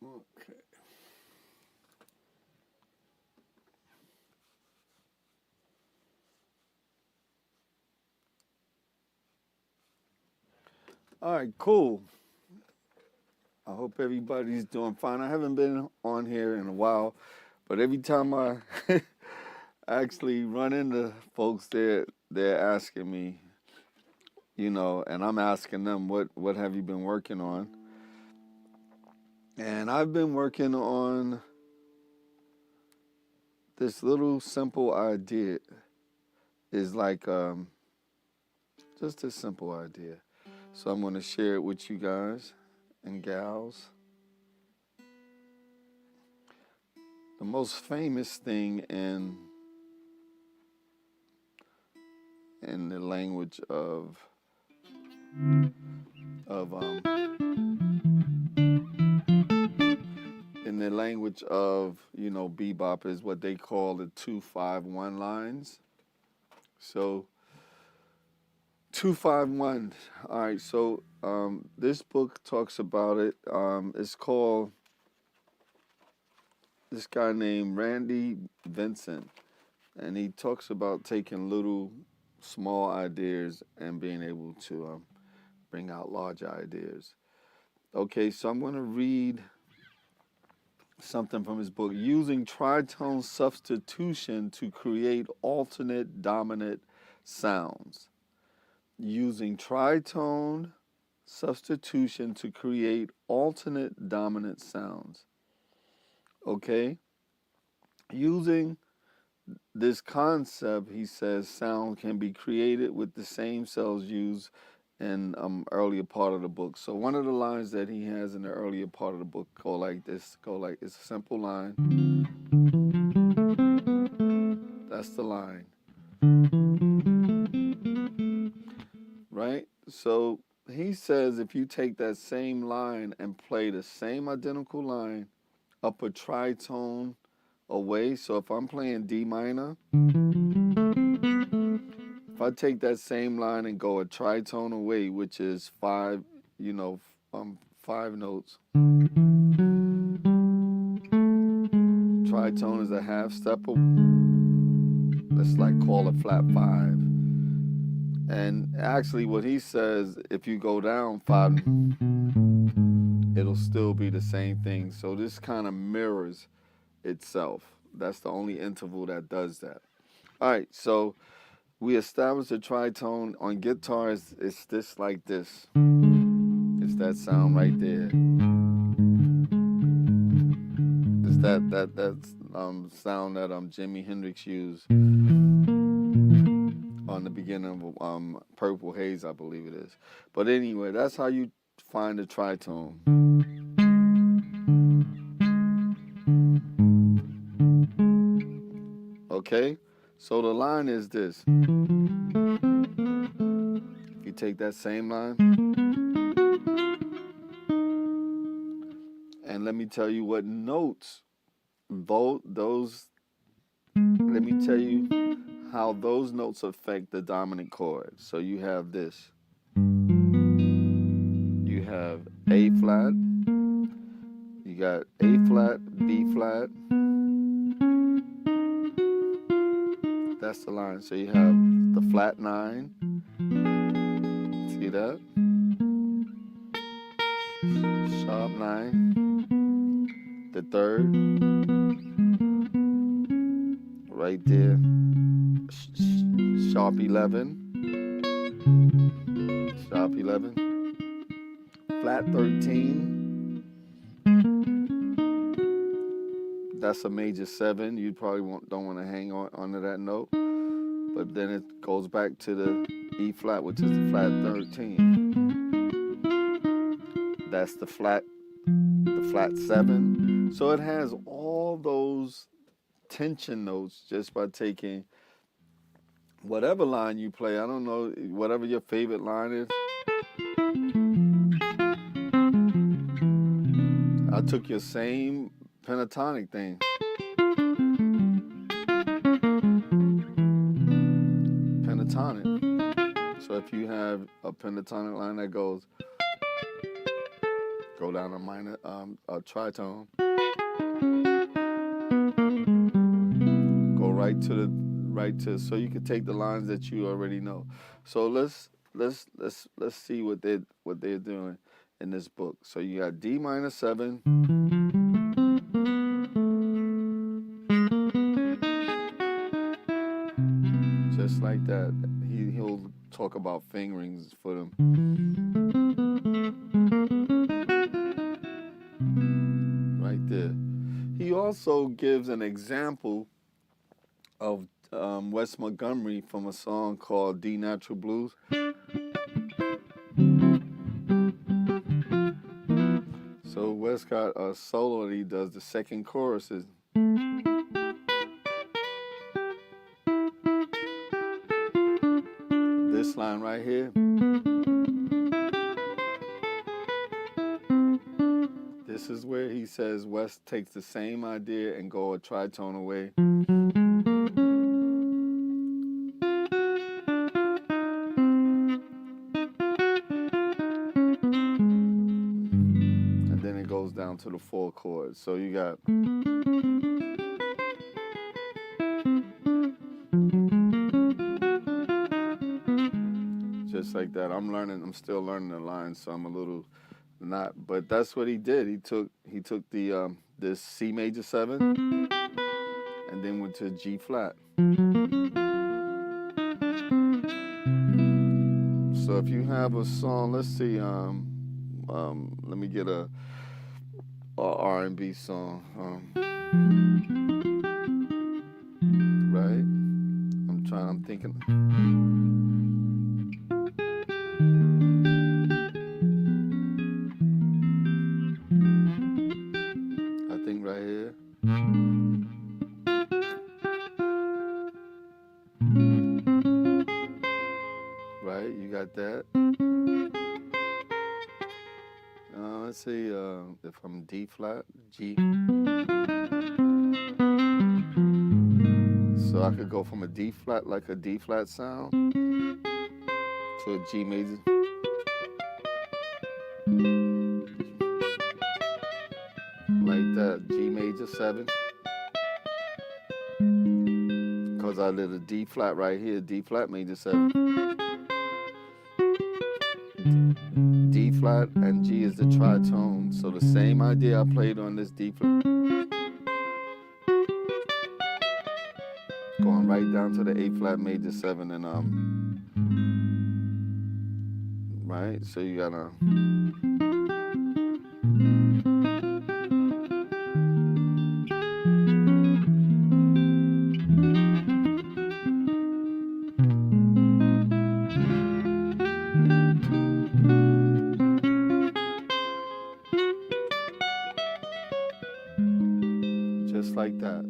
Okay. All right, cool. I hope everybody's doing fine. I haven't been on here in a while, but every time I actually run into folks, they're asking me, and I'm asking them, what have you been working on? And I've been working on this little simple idea. Is like just a simple idea. So I'm going to share it with you guys and gals. The most famous thing in the language of in the language of bebop is what they call the 2-5-1 lines. So 2-5-1. All right. So this book talks about it. It's called this guy named Randy Vincent, and he talks about taking little, small ideas and being able to bring out larger ideas. Okay, so I'm going to read something from his book. Using tritone substitution to create alternate dominant sounds. Using tritone substitution to create alternate dominant sounds. Okay? Using this concept, he says, sound can be created with the same cells used in earlier part of the book. So one of the lines that he has in the earlier part of the book go like this. It's a simple line. That's the line. Right? So he says if you take that same line and play the same identical line up a tritone away, so if I'm playing D minor, if I take that same line and go a tritone away, which is 5 notes. Tritone is a half step. Let's call it flat 5. And actually what he says, if you go down 5, it'll still be the same thing. So this kind of mirrors itself. That's the only interval that does that. All right, so we established a tritone on guitars. It's this like this. It's that sound right there. It's that sound that Jimi Hendrix used on the beginning of Purple Haze, I believe it is. But anyway, that's how you find a tritone. Okay? So the line is this. If you take that same line, and let me tell you what notes, let me tell you how those notes affect the dominant chord. So you have this. You have A flat. You got A flat, B flat. That's the line. So you have the flat 9. See that? Sharp 9. The 3rd. Right there. Sharp 11. Sharp 11. Flat 13. That's a major 7. You probably don't want to hang on onto that note. But then it goes back to the E flat, which is the flat 13. That's the flat 7. So it has all those tension notes just by taking whatever line you play. I don't know, whatever your favorite line is. I took your same pentatonic thing. Pentatonic. So if you have a pentatonic line that goes, Go down a minor, a tritone. Go right to, so you can take the lines that you already know. So let's see what they're doing in this book. So you got D minor 7. Just like that. He'll talk about fingerings for them. Right there. He also gives an example of Wes Montgomery from a song called D Natural Blues. So Wes got a solo that he does, the second chorus is. This line right here. This is where he says Wes takes the same idea and go a tritone away. And then it goes down to the 4 chords. So you got just like that. I'm still learning the lines, so I'm a little not, but that's what he did. He took the this C major 7 and then went to G flat. So if you have a song, let's see, let me get a R&B song, right? I'm thinking. Right here. Right, you got that. Let's see if I'm D flat, G. So I could go from a D flat, like a D flat sound, to a G major. Like that, G major 7. Because I did a D flat right here, D flat major 7. D flat and G is the tritone. So the same idea I played on this D flat. Going right down to the A flat major 7 and right? So you gotta just like that.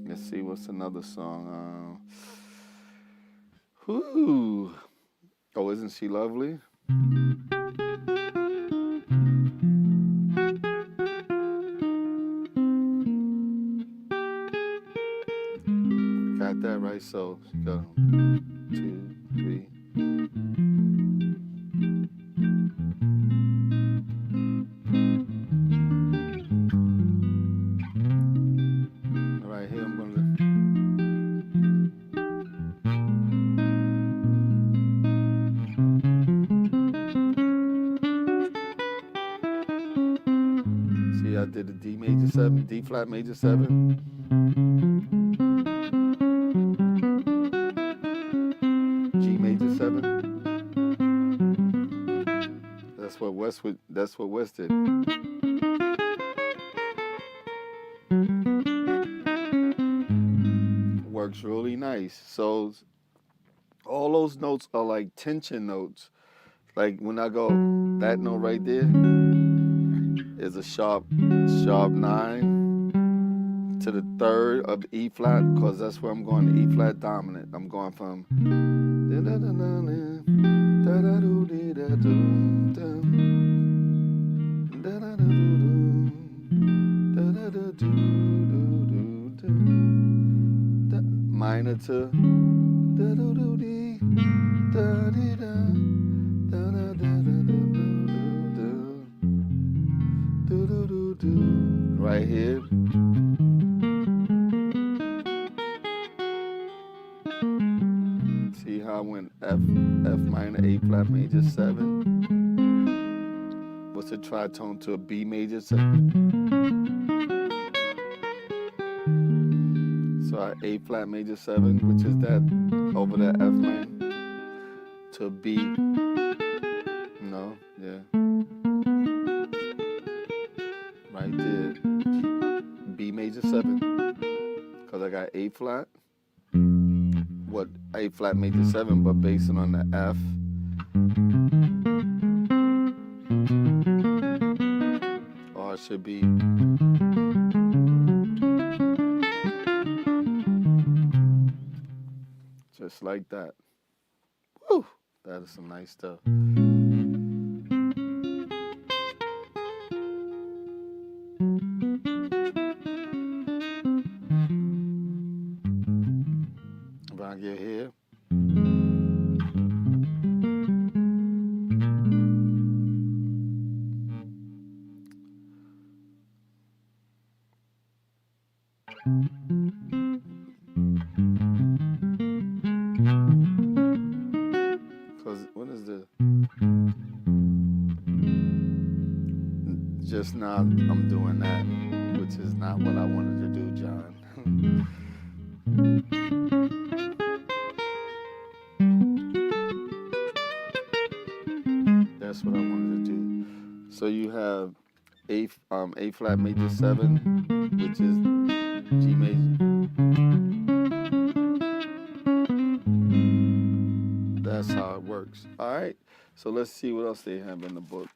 Let's see what's another song. Whoo! Oh, isn't she lovely? Got that right, so go 2, 3. Right here, I'm gonna. See, I did the D major 7, D flat major 7. G major 7. That's what Wes did. Works really nice. So all those notes are like tension notes. Like when I go, that note right there is a sharp 9 to the 3rd of E flat, because that's where I'm going to E flat dominant. I'm going from minor to right here. See how I went F minor, A flat major 7. What's a tritone to a B major 7? So I A flat major 7, which is that over that F minor, to a B. No, yeah. Right there. B major 7. Because I got A flat. What? A flat major 7, but based on the F. Or it should be. Just like that. Woo! That is some nice stuff. If I get here. Because what is this? Just now I'm doing that, which is not what I wanted to do, John. That's what I wanted to do. So you have A flat major 7, which is G major. That's how it works. All right. So let's see what else they have in the book.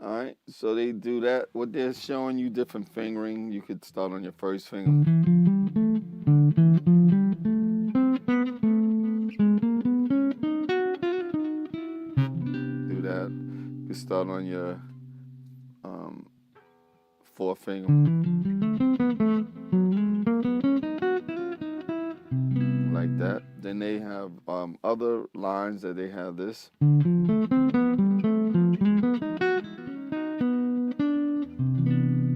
All right. So they do that. What they're showing you different fingering. You could start on your first finger. Do that. You could start on your fourth finger. Like that. Then they have other lines that they have this.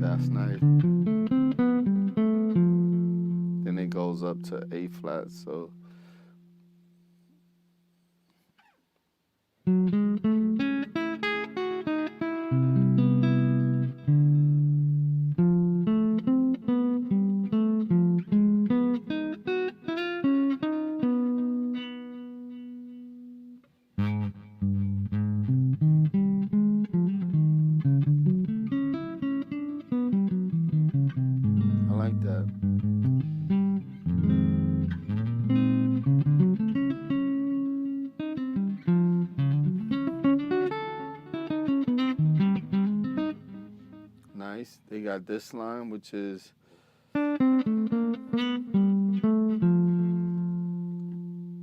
That's nice. Then it goes up to A flat, so. I like that. Nice. They got this line, which is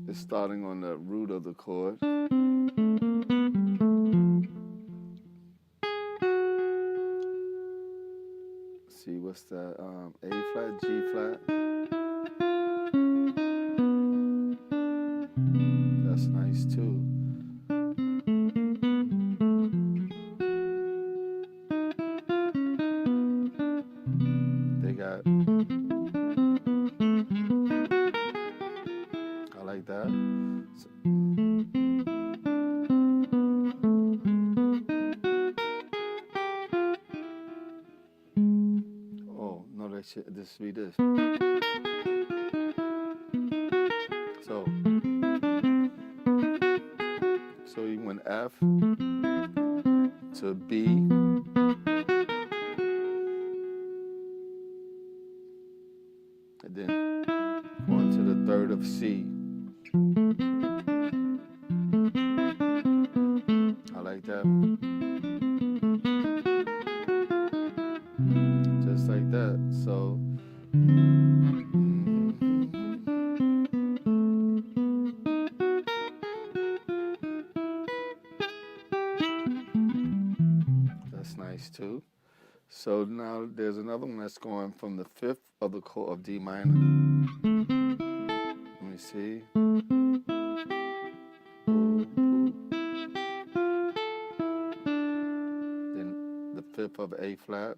it's starting on the root of the chord. See, what's that? A flat, G flat. That's nice too. They got. I like that. Oh no, that shit. This should be this. So you went F to B. And then going to the third of C. I like that. Just like that. So. That's nice too. So now there's another one that's going from the fifth of the chord of D minor. Let me see. Then the fifth of A flat.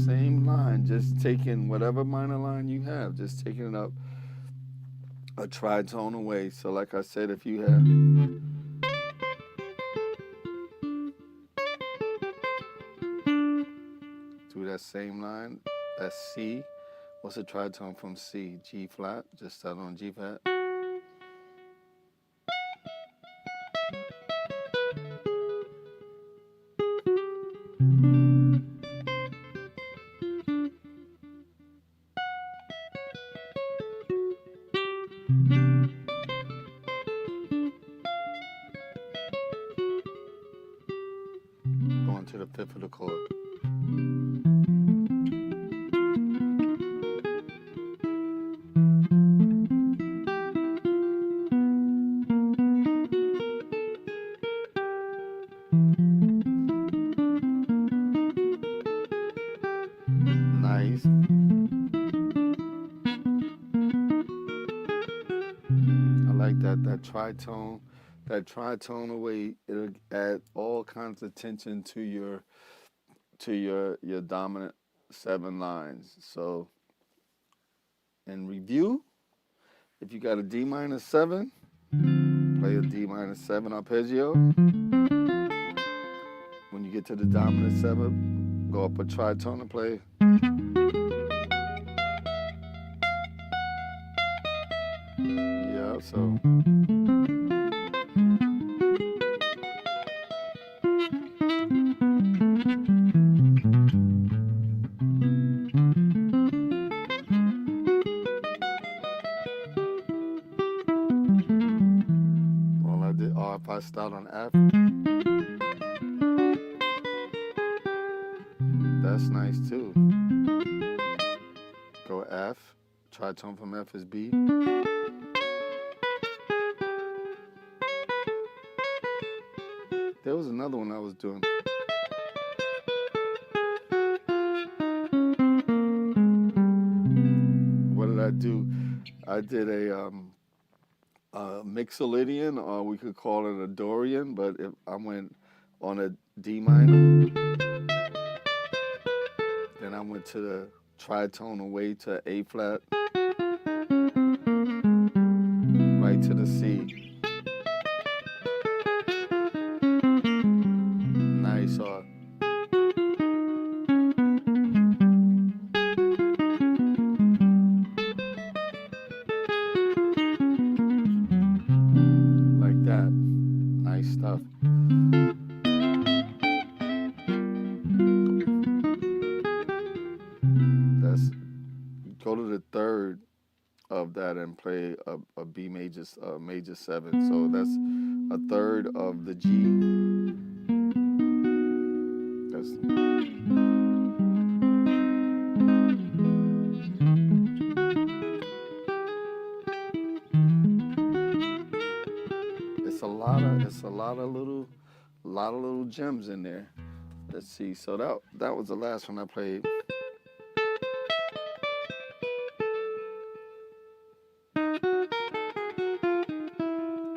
Same line, just taking whatever minor line you have, just taking it up a tritone away. So like I said, if you have do that same line, that's C. What's a tritone from C? G flat, just start on G flat. Going to the fifth of the chord. Nice. I like that tritone away. It'll add all kinds of tension to your dominant 7 lines. So in review, if you got a D-7, play a D-7 arpeggio. When you get to the dominant 7, go up a tritone and play. Yeah, so. All I did, or if I start on F, that's nice too. Go F, tritone from F is B. There was another one I was doing. What did I do? I did a Mixolydian, or we could call it a Dorian, but if I went on a D minor, then I went to the tritone away to A flat, right to the C. Nice. Like that. Nice stuff. Go to the third of that and play a B major 7. So that's a third of the G. It's a lot of little gems in there. Let's see. So that was the last one I played.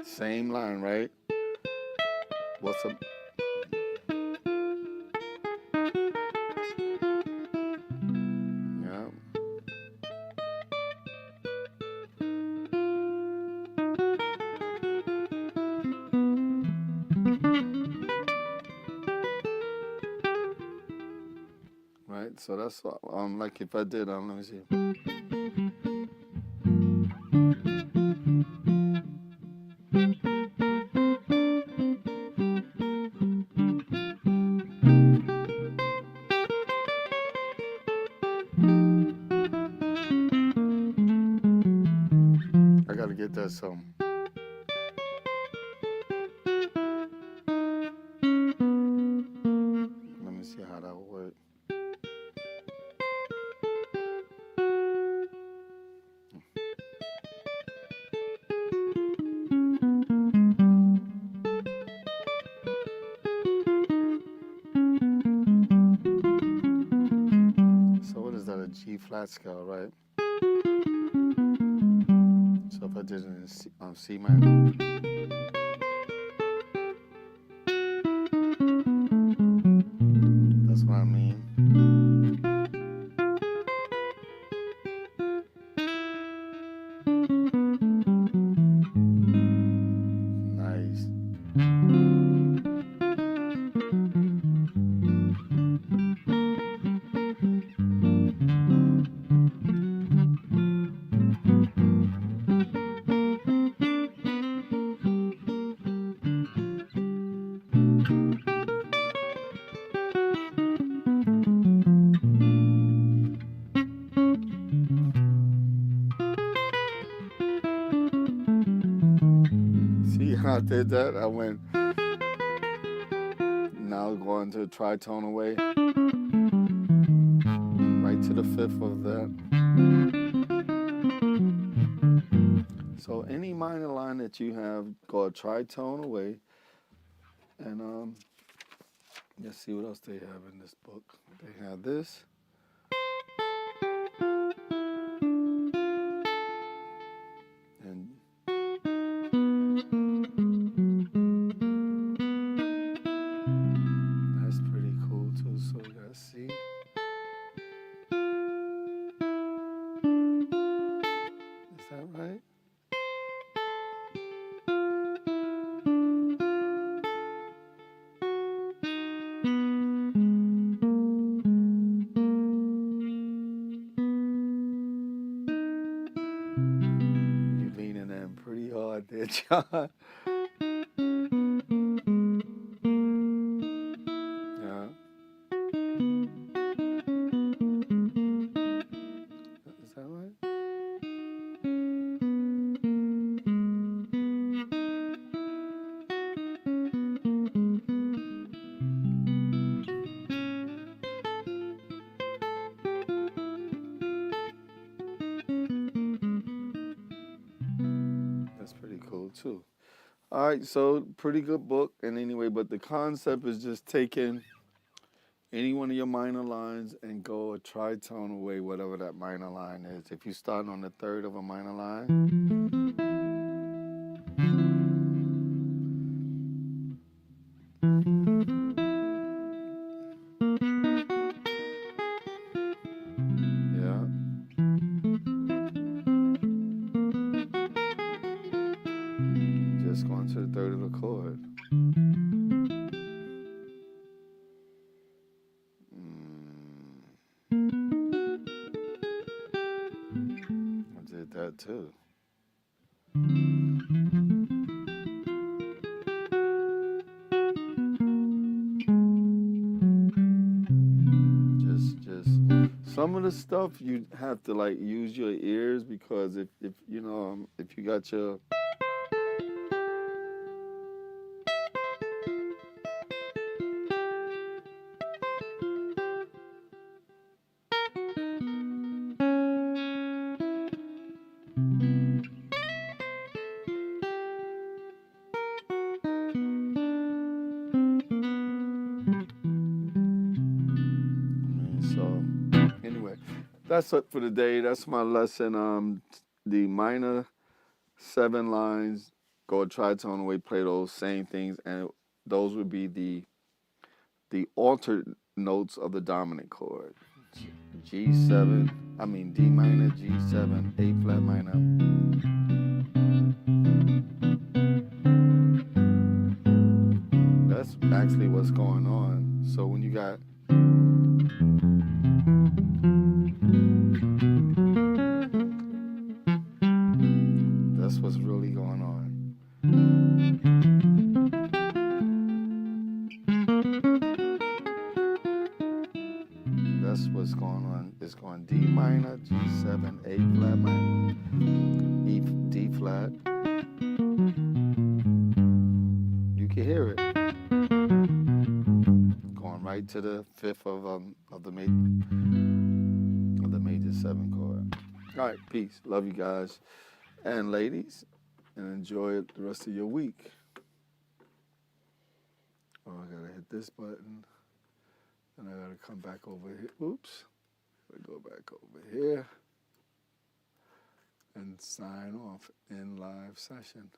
Same line, right? What's up? Yeah. Right. So that's like if I did let me see. I gotta get that some. Let me see how that will work. So what is that, a G flat scale, right? So if I did it in C minor. I did that. I went, now going to tritone away, right to the fifth of that. So any minor line that you have, go a tritone away, and let's see what else they have in this book. They have this. And that's pretty cool too. So we got C. Is that right? You leaning in pretty hard there, John. Yeah. Is that right? That's pretty cool too. All right, so pretty good book. And anyway, but the concept is just taking any one of your minor lines and go a tritone away, whatever that minor line is. If you start on the third of a minor line, yeah, just going to the third of the chord. I did that too. Just some of the stuff you have to like use your ears, because if you know, if you got your so anyway, that's it for today. That's my lesson. The minor 7 lines, go a tritone away, play those same things, and those would be the altered notes of the dominant chord. G7, I mean D minor, G7, A flat minor. That's actually what's going on. So when you got that's what's really going on. That's what's going on. It's going D minor, G7, A flat minor, E, D flat. You can hear it. Going right to the fifth of the major 7 chord. All right, peace. Love you guys and ladies, and enjoy the rest of your week. Oh, I gotta hit this button, and I gotta come back over here. Oops. We go back over here and sign off in live session.